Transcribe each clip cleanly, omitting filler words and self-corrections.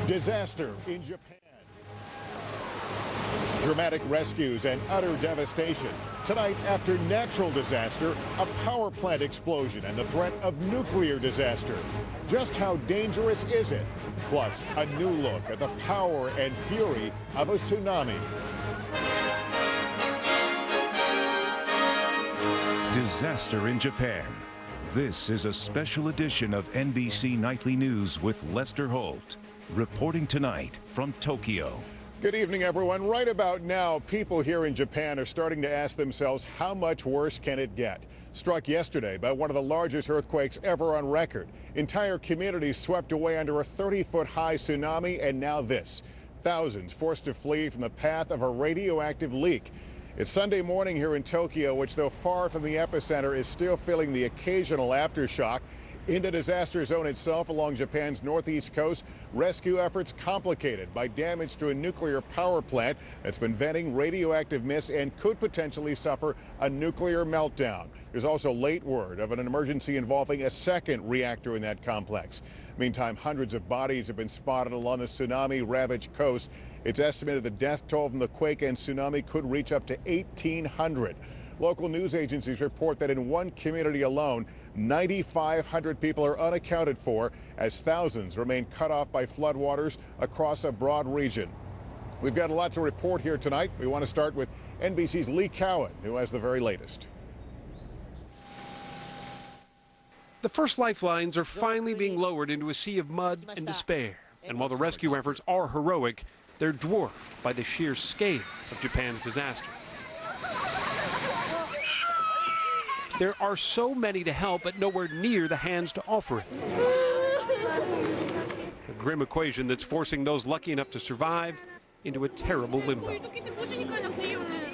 Disaster in Japan. Dramatic rescues and utter devastation. Tonight, after natural disaster, a power plant explosion and the threat of nuclear disaster. Just how dangerous is it? Plus, a new look at the power and fury of a tsunami. Disaster in Japan. This is a special edition of NBC Nightly News with Lester Holt, reporting tonight from Tokyo. Good evening, everyone. Right about now, people here in Japan are starting to ask themselves, how much worse can it get? Struck yesterday by one of the largest earthquakes ever on record. Entire communities swept away under a 30-foot-high tsunami, and now this. Thousands forced to flee from the path of a radioactive leak. It's Sunday morning here in Tokyo, which, though far from the epicenter, is still feeling the occasional aftershock. In the disaster zone itself along Japan's northeast coast, rescue efforts complicated by damage to a nuclear power plant that's been venting radioactive mist and could potentially suffer a nuclear meltdown. There's also late word of an emergency involving a second reactor in that complex. Meantime, hundreds of bodies have been spotted along the tsunami-ravaged coast. It's estimated the death toll from the quake and tsunami could reach up to 1,800. Local news agencies report that in one community alone, 9,500 people are unaccounted for as thousands remain cut off by floodwaters across a broad region. We've got a lot to report here tonight. We want to start with NBC's Lee Cowan, who has the very latest. The first lifelines are finally being lowered into a sea of mud and despair. And while the rescue efforts are heroic, they're dwarfed by the sheer scale of Japan's disaster. There are so many to help, but nowhere near the hands to offer it. A grim equation that's forcing those lucky enough to survive into a terrible limbo.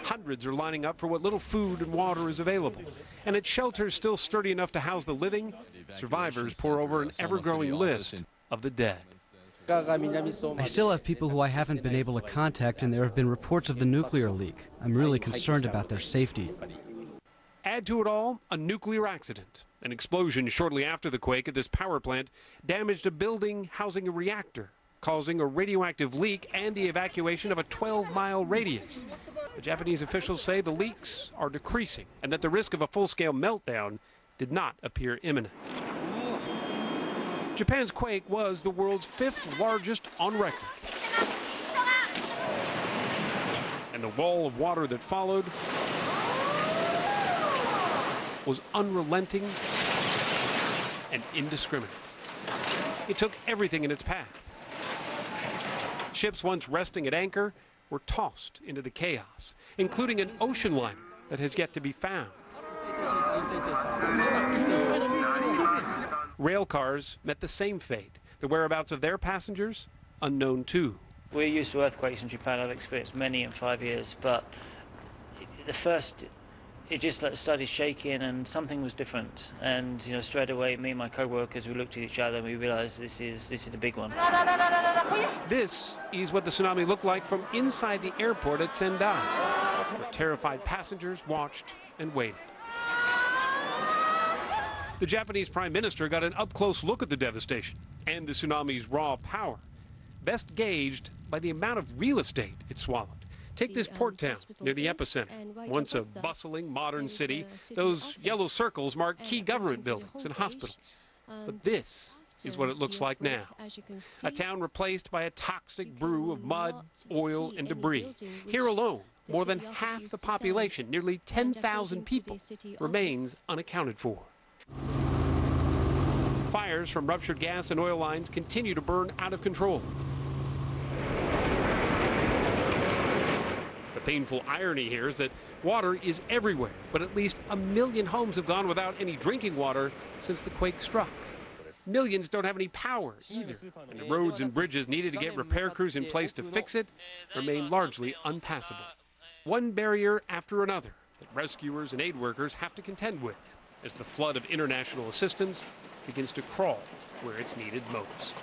Hundreds are lining up for what little food and water is available. And at shelters still sturdy enough to house the living, survivors pour over an ever-growing list of the dead. I still have people who I haven't been able to contact, and there have been reports of the nuclear leak. I'm really concerned about their safety. Add to it all a nuclear accident. An explosion shortly after the quake at this power plant damaged a building housing a reactor, causing a radioactive leak and the evacuation of a 12-mile radius. The Japanese officials say the leaks are decreasing and that the risk of a full-scale meltdown did not appear imminent. Japan's quake was the world's 5th largest on record. And the wall of water that followed was unrelenting and indiscriminate. It took everything in its path. Ships once resting at anchor were tossed into the chaos, including an ocean liner that has yet to be found. Rail cars met the same fate. The whereabouts of their passengers, unknown too. We're used to earthquakes in Japan. I've experienced many in 5 years, but the first, it just started shaking and something was different. And straight away, me and my co-workers, we looked at each other and we realized this is the big one. This is what the tsunami looked like from inside the airport at Sendai, where terrified passengers watched and waited. The Japanese Prime Minister got an up-close look at the devastation and the tsunami's raw power, best gauged by the amount of real estate it swallowed. Take this port town near the epicenter. Once a bustling modern city, those yellow circles mark key government buildings and hospitals. But this is what it looks like now. A town replaced by a toxic brew of mud, oil, and debris. Here alone, more than half the population, nearly 10,000 people, remains unaccounted for. Fires from ruptured gas and oil lines continue to burn out of control. The painful irony here is that water is everywhere, but at least 1 million homes have gone without any drinking water since the quake struck. Millions don't have any power either, and the roads and bridges needed to get repair crews in place to fix it remain largely unpassable. One barrier after another that rescuers and aid workers have to contend with as the flood of international assistance begins to crawl where it's needed most.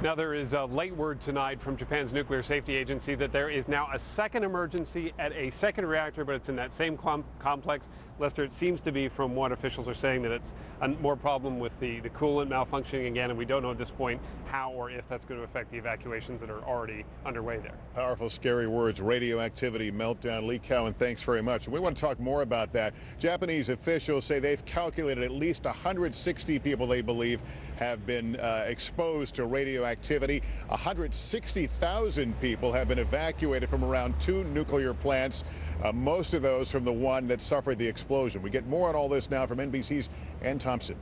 Now, there is a late word tonight from Japan's nuclear safety agency that there is now a second emergency at a second reactor, but it's in that same complex. Lester, it seems to be, from what officials are saying, that it's a more problem with the coolant malfunctioning again, and we don't know at this point how or if that's going to affect the evacuations that are already underway there. Powerful, scary words, radioactivity, meltdown. Lee Cowan, thanks very much. And we want to talk more about that. Japanese officials say they've calculated at least 160 people they believe have been exposed to radioactivity. 160,000 people have been evacuated from around 2 nuclear plants, most of those from the one that suffered the explosion. We get more on all this now from NBC's Ann Thompson.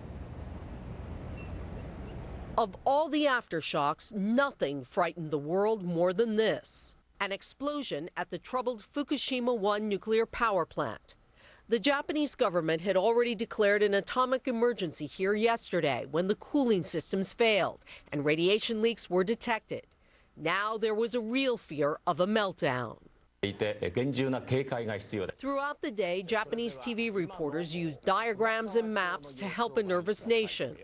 Of all the aftershocks, nothing frightened the world more than this: an explosion at the troubled Fukushima 1 nuclear power plant. The Japanese government had already declared an atomic emergency here yesterday when the cooling systems failed and radiation leaks were detected. Now there was a real fear of a meltdown. Throughout the day, Japanese TV reporters used diagrams and maps to help a nervous nation.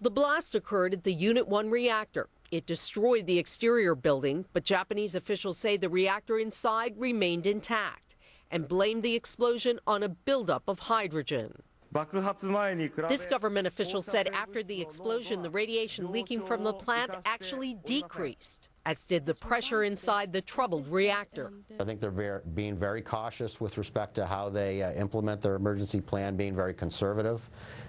The blast occurred at the Unit 1 reactor. It destroyed the exterior building, but Japanese officials say the reactor inside remained intact and blamed the explosion on a buildup of hydrogen. This government official said after the explosion, the radiation leaking from the plant actually decreased, as did the pressure inside the troubled reactor. I think they're being very cautious with respect to how they implement their emergency plan, being very conservative.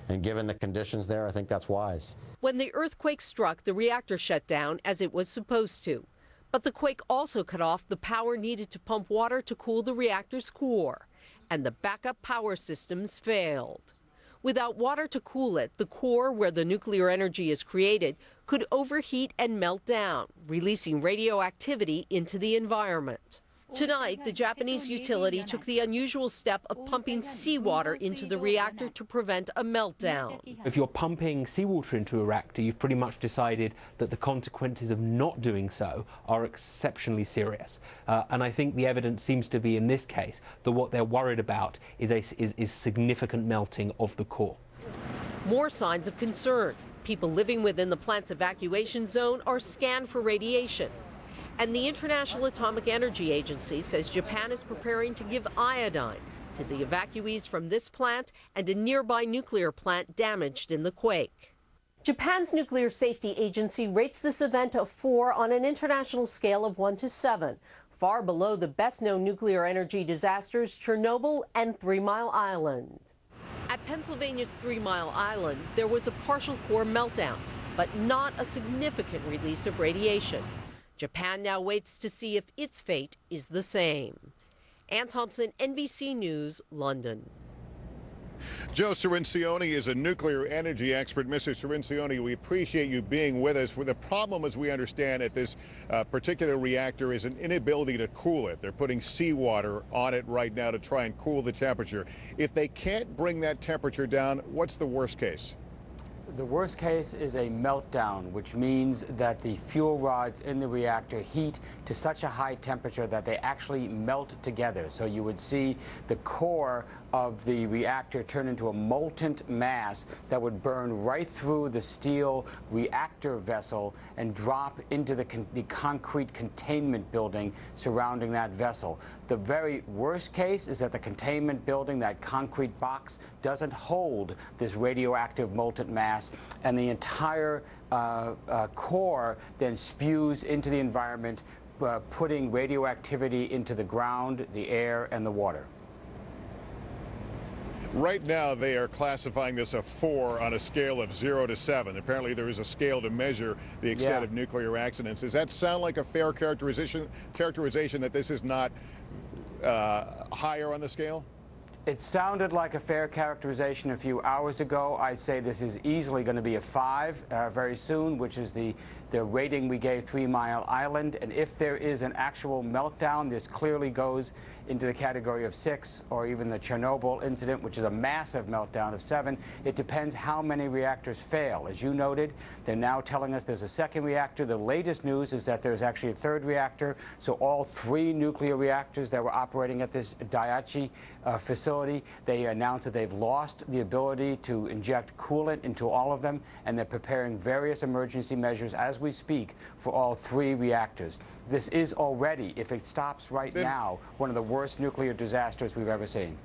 And given the conditions there, I think that's wise. When the earthquake struck, the reactor shut down as it was supposed to. But the quake also cut off the power needed to pump water to cool the reactor's core, and the backup power systems failed. Without water to cool it, the core, where the nuclear energy is created, could overheat and melt down, releasing radioactivity into the environment. Tonight, the Japanese utility took the unusual step of pumping seawater into the reactor to prevent a meltdown. If you're pumping seawater into a reactor, you've pretty much decided that the consequences of not doing so are exceptionally serious. And I think the evidence seems to be in this case that what they're worried about is significant melting of the core. More signs of concern. People living within the plant's evacuation zone are scanned for radiation. And the International Atomic Energy Agency says Japan is preparing to give iodine to the evacuees from this plant and a nearby nuclear plant damaged in the quake. Japan's Nuclear Safety Agency rates this event a 4 on an international scale of 1 to 7, far below the best-known nuclear energy disasters Chernobyl and 3 Mile Island. At Pennsylvania's 3 Mile Island, there was a partial core meltdown, but not a significant release of radiation. Japan now waits to see if its fate is the same. Ann Thompson, NBC News, London. Joe Cirincione is a nuclear energy expert. Mr. Cirincione, we appreciate you being with us. The problem, as we understand it, this particular reactor is an inability to cool it. They're putting seawater on it right now to try and cool the temperature. If they can't bring that temperature down, what's the worst case? The worst case is a meltdown, which means that the fuel rods in the reactor heat to such a high temperature that they actually melt together. So you would see the core of the reactor turn into a molten mass that would burn right through the steel reactor vessel and drop into the concrete containment building surrounding that vessel. The very worst case is that the containment building, that concrete box, doesn't hold this radioactive molten mass, and the entire core then spews into the environment, putting radioactivity into the ground, the air, and the water. Right now, they are classifying this a 4 on a scale of 0 to 7. Apparently, there is a scale to measure the extent of nuclear accidents. Does that sound like a fair characterization that this is not higher on the scale? It sounded like a fair characterization a few hours ago. I'd say this is easily going to be a 5 very soon, which is the rating we gave 3 Mile Island. And if there is an actual meltdown, this clearly goes into the category of 6, or even the Chernobyl incident, which is a massive meltdown of 7. It depends how many reactors fail. As you noted, they're now telling us there's a second reactor. The latest news is that there's actually a third reactor. So all 3 nuclear reactors that were operating at this Daiichi facility facility. They announced that they've lost the ability to inject coolant into all of them, and they're preparing various emergency measures as we speak for all 3 reactors. This is already, if it stops right now, one of the worst nuclear disasters we've ever seen.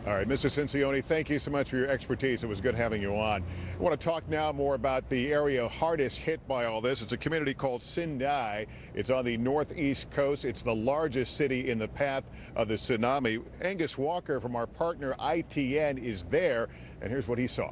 All right, Mr. Cincione, thank you so much for your expertise. It was good having you on. I want to talk now more about the area hardest hit by all this. It's a community called Sendai. It's on the northeast coast. It's the largest city in the path of the tsunami. Angus Walker from our partner ITN is there, and here's what he saw.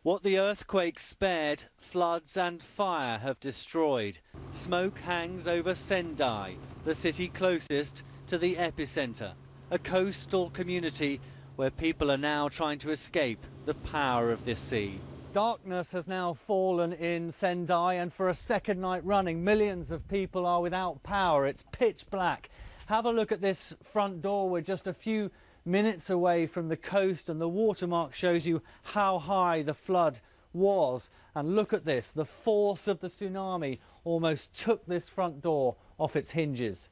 What the earthquake spared, floods and fire have destroyed. Smoke hangs over Sendai, the city closest to the epicenter, a coastal community where people are now trying to escape the power of this sea. Darkness has now fallen in Sendai, and for a second night running, millions of people are without power. It's pitch black. Have a look at this front door. We're just a few minutes away from the coast, and the watermark shows you how high the flood was. And look at this, the force of the tsunami almost took this front door off its hinges.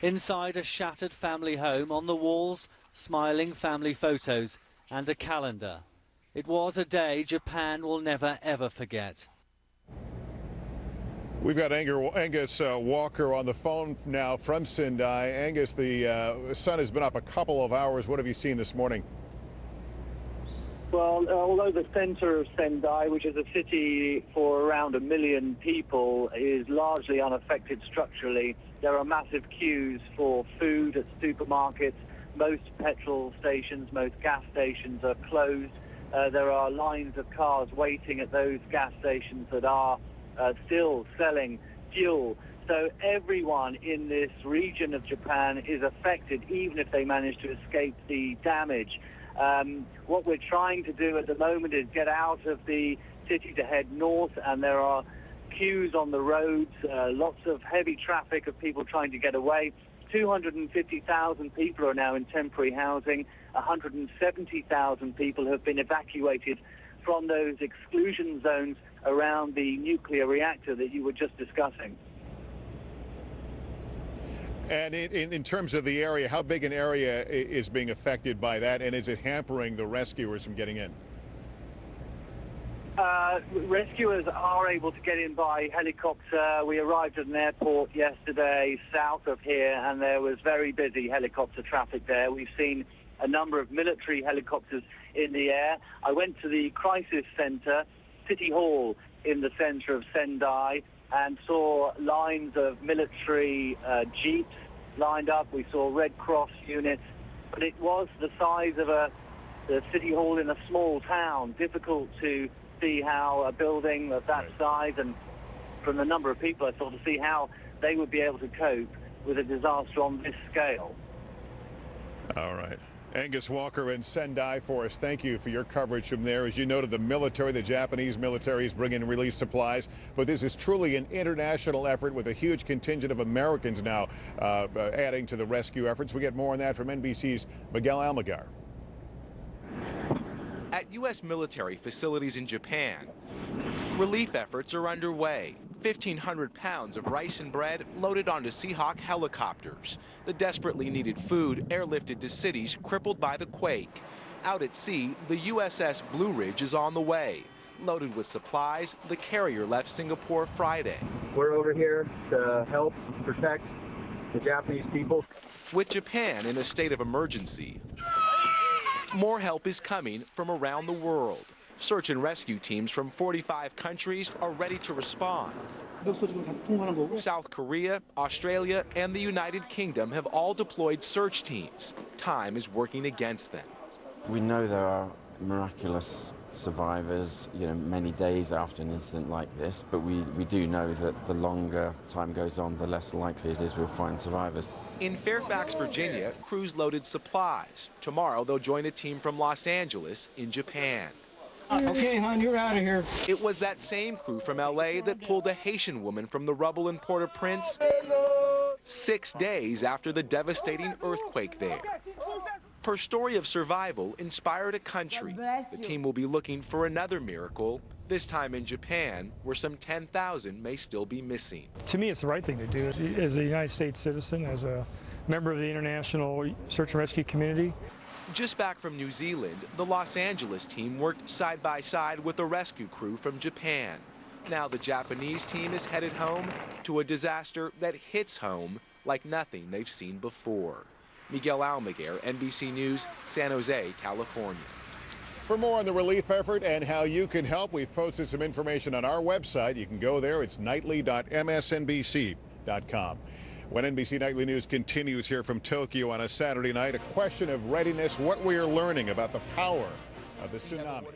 Inside a shattered family home, on the walls, smiling family photos and a calendar. It was a day Japan will never ever forget. We've got Angus Walker on the phone now from Sendai. Angus, the sun has been up a couple of hours. What have you seen this morning? Well, although the center of Sendai, which is a city for around 1 million people, is largely unaffected structurally, there are massive queues for food at supermarkets. Most petrol stations, most gas stations are closed. There are lines of cars waiting at those gas stations that are still selling fuel. So everyone in this region of Japan is affected, even if they manage to escape the damage. What we're trying to do at the moment is get out of the city to head north, and there are queues on the roads, lots of heavy traffic of people trying to get away. 250,000 people are now in temporary housing. 170,000 people have been evacuated from those exclusion zones around the nuclear reactor that you were just discussing. And in terms of the area, how big an area is being affected by that, and is it hampering the rescuers from getting in? Rescuers are able to get in by helicopter. We arrived at an airport yesterday south of here, and there was very busy helicopter traffic there. We've seen a number of military helicopters in the air. I went to the crisis center, City Hall, in the center of Sendai, and saw lines of military jeeps lined up. We saw Red Cross units, but it was the size of the City Hall in a small town. Difficult to see how a building of that size, and from the number of people I saw, to see how they would be able to cope with a disaster on this scale. All right. Angus Walker in Sendai for us. Thank you for your coverage from there. As you noted, the military, the Japanese military, is bringing relief supplies, but this is truly an international effort with a huge contingent of Americans now adding to the rescue efforts. We get more on that from NBC's Miguel Almagar. At U.S. military facilities in Japan, relief efforts are underway. 1,500 pounds of rice and bread loaded onto Seahawk helicopters. The desperately needed food airlifted to cities crippled by the quake. Out at sea, the USS Blue Ridge is on the way. Loaded with supplies, the carrier left Singapore Friday. We're over here to help protect the Japanese people. With Japan in a state of emergency, more help is coming from around the world. Search and rescue teams from 45 countries are ready to respond. South Korea, Australia, and the United Kingdom have all deployed search teams. Time is working against them. We know there are miraculous survivors, many days after an incident like this, but we do know that the longer time goes on, the less likely it is we'll find survivors. In Fairfax, Virginia, crews loaded supplies. Tomorrow, they'll join a team from Los Angeles in Japan. Okay, hon, you're out of here. It was that same crew from L.A. that pulled a Haitian woman from the rubble in Port-au-Prince 6 days after the devastating earthquake there. Her story of survival inspired a country. The team will be looking for another miracle This time in Japan, where some 10,000 may still be missing. To me, it's the right thing to do. As a United States citizen, as a member of the international search and rescue community. Just back from New Zealand, the Los Angeles team worked side by side with a rescue crew from Japan. Now the Japanese team is headed home to a disaster that hits home like nothing they've seen before. Miguel Almaguer, NBC News, San Jose, California. For more on the relief effort and how you can help, we've posted some information on our website. You can go there. It's nightly.msnbc.com. When NBC Nightly News continues here from Tokyo on a Saturday night, a question of readiness, what we are learning about the power of the tsunami.